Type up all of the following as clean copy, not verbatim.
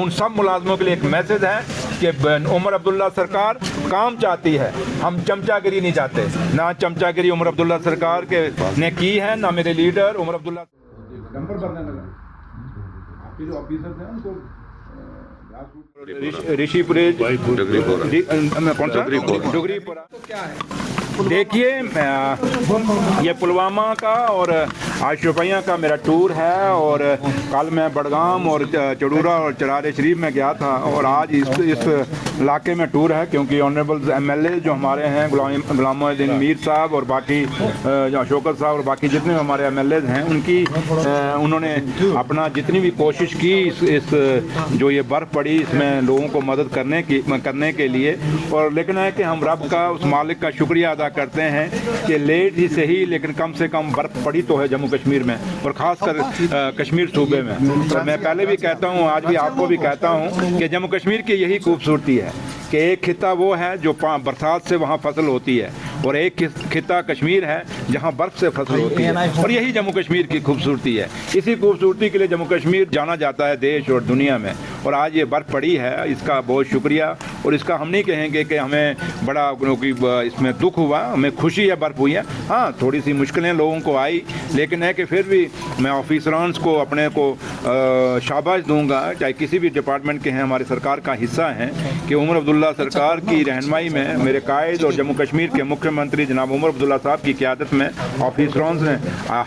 उन सब मुलाजमों के लिए एक मैसेज है कि उमर अब्दुल्ला सरकार काम चाहती है, हम चमचागिरी नहीं चाहते। ना चमचागिरी उमर अब्दुल्ला सरकार के ने की है, ना मेरे लीडर उमर अब्दुल्ला। नंबर भरने लगा आपके जो ऑफिसर्स हैं उनको ऋषिपुरे कौन सा डुगरीपुरा। तो क्या है देखिए, ये पुलवामा का और आज शोपियां का मेरा टूर है और कल मैं बडगाम और चड़ूरा और चरार शरीफ में गया था और आज इस इलाके में टूर है क्योंकि ऑनरेबल एमएलए जो हमारे हैं गुलाम मोहिउद्दीन मीर साहब और बाकी शौकत साहब और बाकी जितने हमारे एमएलए हैं उन्होंने अपना जितनी भी कोशिश की इस जो ये बर्फ़ पड़ी इसमें लोगों को मदद करने के लिए। और लेकिन है कि हम रब का उस मालिक का शुक्रिया अदा करते हैं कि लेट ही सही लेकिन कम से कम बर्फ़ पड़ी तो है जम्मू कश्मीर में और ख़ासकर कश्मीर सूबे में। और मैं पहले भी कहता हूँ, आज भी आपको भी कहता हूँ कि जम्मू कश्मीर की यही खूबसूरती है कि एक खिता वो है जो बरसात से वहाँ फसल होती है और एक खिता कश्मीर है जहाँ बर्फ़ से फसल होती है और यही जम्मू कश्मीर की खूबसूरती है। इसी खूबसूरती के लिए जम्मू कश्मीर जाना जाता है देश और दुनिया में। और आज ये बर्फ़ पड़ी है, इसका बहुत शुक्रिया। और इसका हम नहीं कहेंगे कि हमें बड़ा क्योंकि इसमें दुख हुआ, हमें खुशी है बर्फ़ हुई है। हाँ, थोड़ी सी मुश्किलें लोगों को आई लेकिन है कि फिर भी मैं ऑफिसरान को अपने को शाबाश दूंगा, चाहे किसी भी डिपार्टमेंट के हैं, हमारी सरकार का हिस्सा हैं, कि उमर अब्दुल्ला सरकार की रहनुमाई में मेरे कायद और जम्मू कश्मीर के मुख्यमंत्री जनाब उमर अब्दुल्ला साहब की क़यादत में ऑफिसरान ने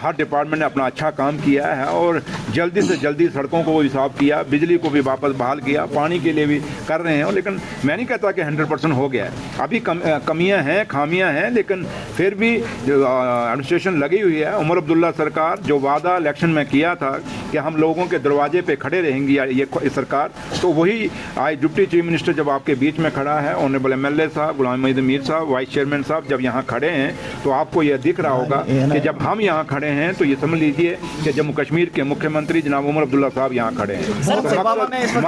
हर डिपार्टमेंट ने अपना अच्छा काम किया है और जल्दी से जल्दी सड़कों को भी साफ़ किया, बिजली को भी वापस बहाल किया, पानी के लिए भी कर रहे हैं। लेकिन मैं नहीं कहता कि 100% हो गया है, अभी कमियां हैं, खामियां हैं, लेकिन फिर भी एडमिनिस्ट्रेशन लगी हुई है। उमर अब्दुल्ला सरकार जो वादा इलेक्शन में किया था कि हम लोगों के दरवाजे पे खड़े रहेंगी ये सरकार, तो वही आज डिप्टी चीफ मिनिस्टर जब आपके बीच में खड़ा है, ऑनरेबल एमएलए साहब गुलाम मोहिउद्दीन मीर साहब, वाइस चेयरमैन साहब जब यहाँ खड़े हैं तो आपको यह दिख रहा होगा कि जब हम यहाँ खड़े हैं तो ये समझ लीजिए कि जम्मू कश्मीर के मुख्यमंत्री जनाब उमर अब्दुल्ला साहब यहाँ खड़े हैं।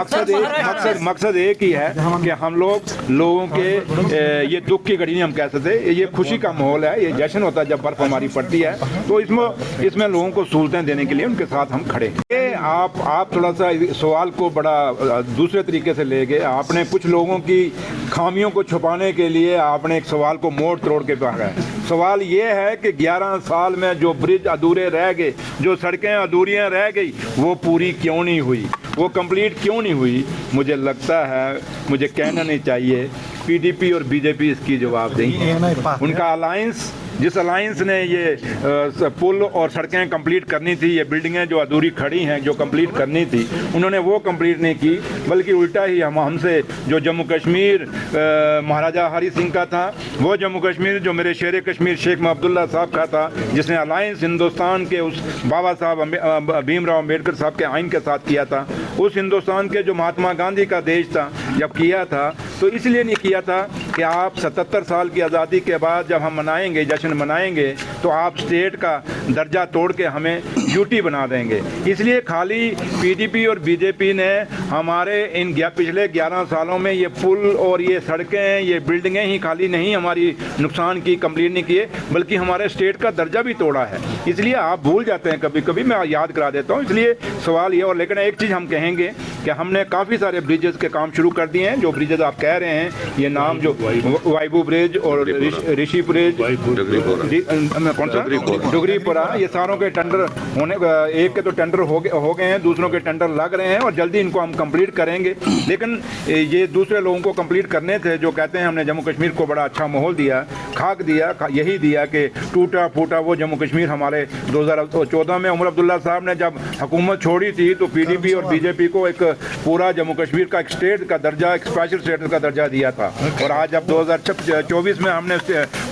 मकसद एक ही है कि हम लोगों के ये दुख की घड़ी नहीं हम कह सकते, ये खुशी का माहौल है, ये जश्न होता है जब बर्फ हमारी पड़ती है, तो इसमें लोगों को सहूलतें देने के लिए उनके साथ हम खड़े हैं। आप थोड़ा सा सवाल को बड़ा दूसरे तरीके से ले गए। आपने कुछ लोगों की खामियों को छुपाने के लिए आपने एक सवाल को मोड़ तोड़ के भागा है। सवाल ये है कि 11 साल में जो ब्रिज अधूरे रह गए, जो सड़कें अधूरियाँ रह गई, वो पूरी क्यों नहीं हुई, वो कंप्लीट क्यों नहीं हुई? मुझे लगता है, मुझे कहना नहीं चाहिए, पीडीपी और बीजेपी इसकी जवाब देंगे। उनका अलायंस, जिस अलायंस ने ये पुल और सड़कें कंप्लीट करनी थी, ये बिल्डिंगें जो अधूरी खड़ी हैं जो कंप्लीट करनी थी, उन्होंने वो कंप्लीट नहीं की, बल्कि उल्टा ही हमसे जो जम्मू कश्मीर महाराजा हरी सिंह का था, वो जम्मू कश्मीर जो मेरे शेर कश्मीर शेख अब्दुल्ला साहब का था, जिसने अलायंस हिंदुस्तान के उस बाबा साहब भीमराव अम्बेडकर साहब के आइन के साथ किया था, उस हिंदुस्तान के जो महात्मा गांधी का देश था जब किया था, तो इसलिए नहीं किया था कि आप 77 साल की आज़ादी के बाद जब हम मनाएंगे, जश्न मनाएंगे, तो आप स्टेट का दर्जा तोड़ के हमें यूटी बना देंगे। इसलिए खाली पीडीपी और बीजेपी ने हमारे इन पिछले 11 सालों में ये पुल और ये सड़कें, ये बिल्डिंगें ही खाली नहीं हमारी नुकसान की, कंप्लीट नहीं किए, बल्कि हमारे स्टेट का दर्जा भी तोड़ा है। इसलिए आप भूल जाते हैं कभी कभी, मैं याद करा देता हूँ। इसलिए सवाल ये, और लेकिन एक चीज़ हम कहेंगे कि हमने काफ़ी सारे ब्रिजेस के काम शुरू कर दिए हैं। जो ब्रिजेस आप कह रहे हैं, ये नाम जो वाइबू ब्रिज और ऋषि ब्रिज, कौन सा डुगरीपुरा, ये सारों के टेंडर होने, एक के तो टेंडर हो गए हैं, दूसरों के टेंडर लग रहे हैं और जल्दी इनको हम कंप्लीट करेंगे। लेकिन ये दूसरे लोगों को कंप्लीट करने थे जो कहते हैं हमने जम्मू कश्मीर को बड़ा अच्छा माहौल दिया, खाक दिया, यही दिया कि टूटा फूटा वो जम्मू कश्मीर हमारे 2014 में उमर अब्दुल्ला साहब ने जब हुकूमत छोड़ी थी तो पीडीपी और बीजेपी को एक पूरा जम्मू कश्मीर का एक स्टेट का दर्जा, एक स्पेशल स्टेटस का दर्जा दिया था। और आज जब 2024 में हमने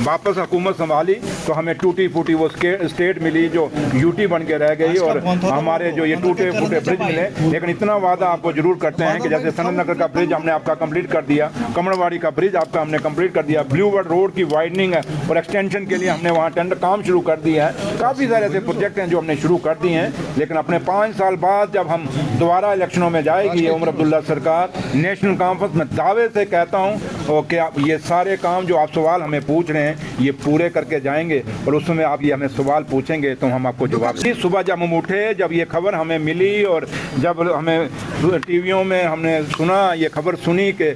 वापस हुकूमत संभाली तो हमें टूटी फूटी वो स्टेट मिली जो यूटी बन के रह गई और हमारे जो ये टूटे फूटे ब्रिज मिले। लेकिन इतना वादा आपको जरूर करते हैं कि जैसे सनत नगर का ब्रिज हमने आपका कंप्लीट कर दिया, कमरवाड़ी का ब्रिज आपका हमने कंप्लीट कर दिया, ब्लू वर्ड रोड की वाइडनिंग और एक्सटेंशन के लिए हमने वहाँ टेंडर काम शुरू कर दिया है। काफ़ी सारे ऐसे प्रोजेक्ट हैं जो हमने शुरू कर दिए हैं। लेकिन अपने 5 साल बाद जब हम दोबारा इलेक्शनों में जाएगी उमर अब्दुल्ला सरकार, नेशनल कॉन्फ्रेंस में दावे से कहता हूँ कि ये सारे काम जो आप सवाल हमें पूछ रहे हैं ये पूरे करके जाएंगे और उस समय आप ये हमें सवाल पूछेंगे तो हम आपको जवाब देंगे। सुबह जब हम उठे, जब ये खबर हमें मिली और जब हमें टीवियों में हमने सुना, ये खबर सुनी कि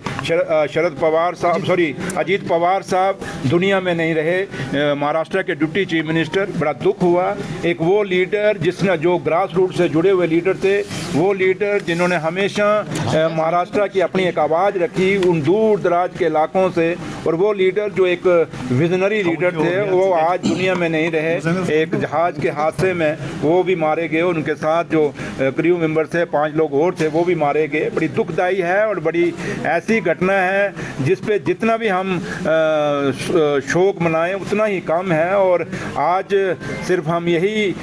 शरद पवार साहब, सॉरी अजीत पवार साहब दुनिया में नहीं रहे, महाराष्ट्र के डिप्टी चीफ मिनिस्टर, बड़ा दुख हुआ। एक वो लीडर जिसने, जो ग्रास रूट से जुड़े हुए लीडर थे, वो लीडर जिन्होंने हमेशा महाराष्ट्र की अपनी एक आवाज़ रखी उन दूर दराज के इलाकों से, और वो लीडर जो एक विजनरी लीडर थे, वो आज दुनिया में नहीं रहे। एक जहाज़ के हादसे में वो भी मारे गए, उनके साथ जो क्रू मेंबर थे 5 लोग और थे वो भी मारे गए। बड़ी दुखदाई है और बड़ी ऐसी घटना है जिस पे जितना भी हम शोक मनाएं उतना ही कम है। और आज सिर्फ हम यही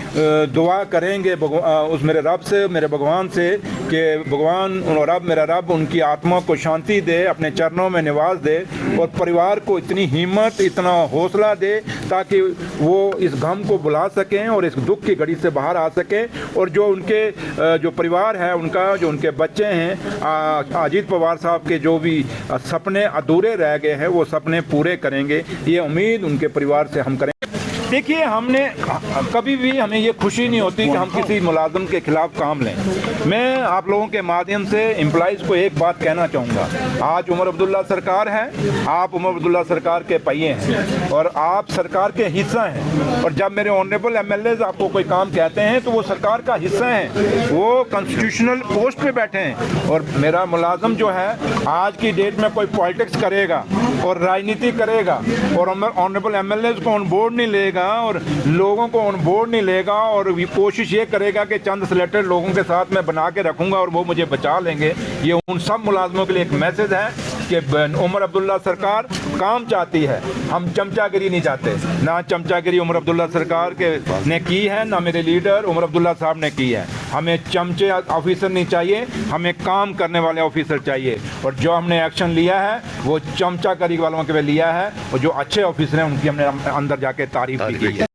दुआ करेंगे उस मेरे रब से, मेरे भगवान से, कि भगवान और रब, मेरा रब उनकी आत्मा को शांति दे, अपने चरणों में निवास दे, और परिवार को इतनी हिम्मत, इतना हौसला दे ताकि वो इस गम को भुला सकें और इस दुख की घड़ी से बाहर आ सकें। और जो उनके जो परिवार है उनका, जो उनके बच्चे हैं, अजीत पवार साहब के जो भी सपने अधूरे रह गए हैं वो सपने पूरे करेंगे, ये उम्मीद उनके परिवार से हम करें। देखिए, हमने कभी भी, हमें ये खुशी नहीं होती कि हम किसी मुलाजिम के खिलाफ काम लें। मैं आप लोगों के माध्यम से एम्प्लॉइज़ को एक बात कहना चाहूँगा, आज उमर अब्दुल्ला सरकार है, आप उमर अब्दुल्ला सरकार के पहिए हैं और आप सरकार के हिस्सा हैं। और जब मेरे ऑनरेबल MLAs आपको कोई काम कहते हैं तो वो सरकार का हिस्सा हैं, वो कॉन्स्टिट्यूशनल पोस्ट पे बैठे हैं। और मेरा मुलाजिम जो है आज की डेट में कोई पॉलिटिक्स करेगा और राजनीति करेगा और ऑनरेबल MLAs को ऑन बोर्ड नहीं लेगा और लोगों को ऑन बोर्ड नहीं लेगा और कोशिश ये करेगा कि चंद सिलेक्टेड लोगों के साथ मैं बना के रखूंगा और वो मुझे बचा लेंगे, ये उन सब मुलाजमों के लिए एक मैसेज है कि उमर अब्दुल्ला सरकार काम चाहती है, हम चमचागिरी नहीं चाहते। ना चमचागिरी उमर अब्दुल्ला सरकार ने की है, ना मेरे लीडर उमर अब्दुल्ला साहब ने की है। हमें चमचे ऑफिसर नहीं चाहिए, हमें काम करने वाले ऑफिसर चाहिए। और जो हमने एक्शन लिया है वो चमचागिरी वालों के लिए लिया है, और जो अच्छे ऑफिसर हैं उनकी हमने अंदर जाके तारीफ की है।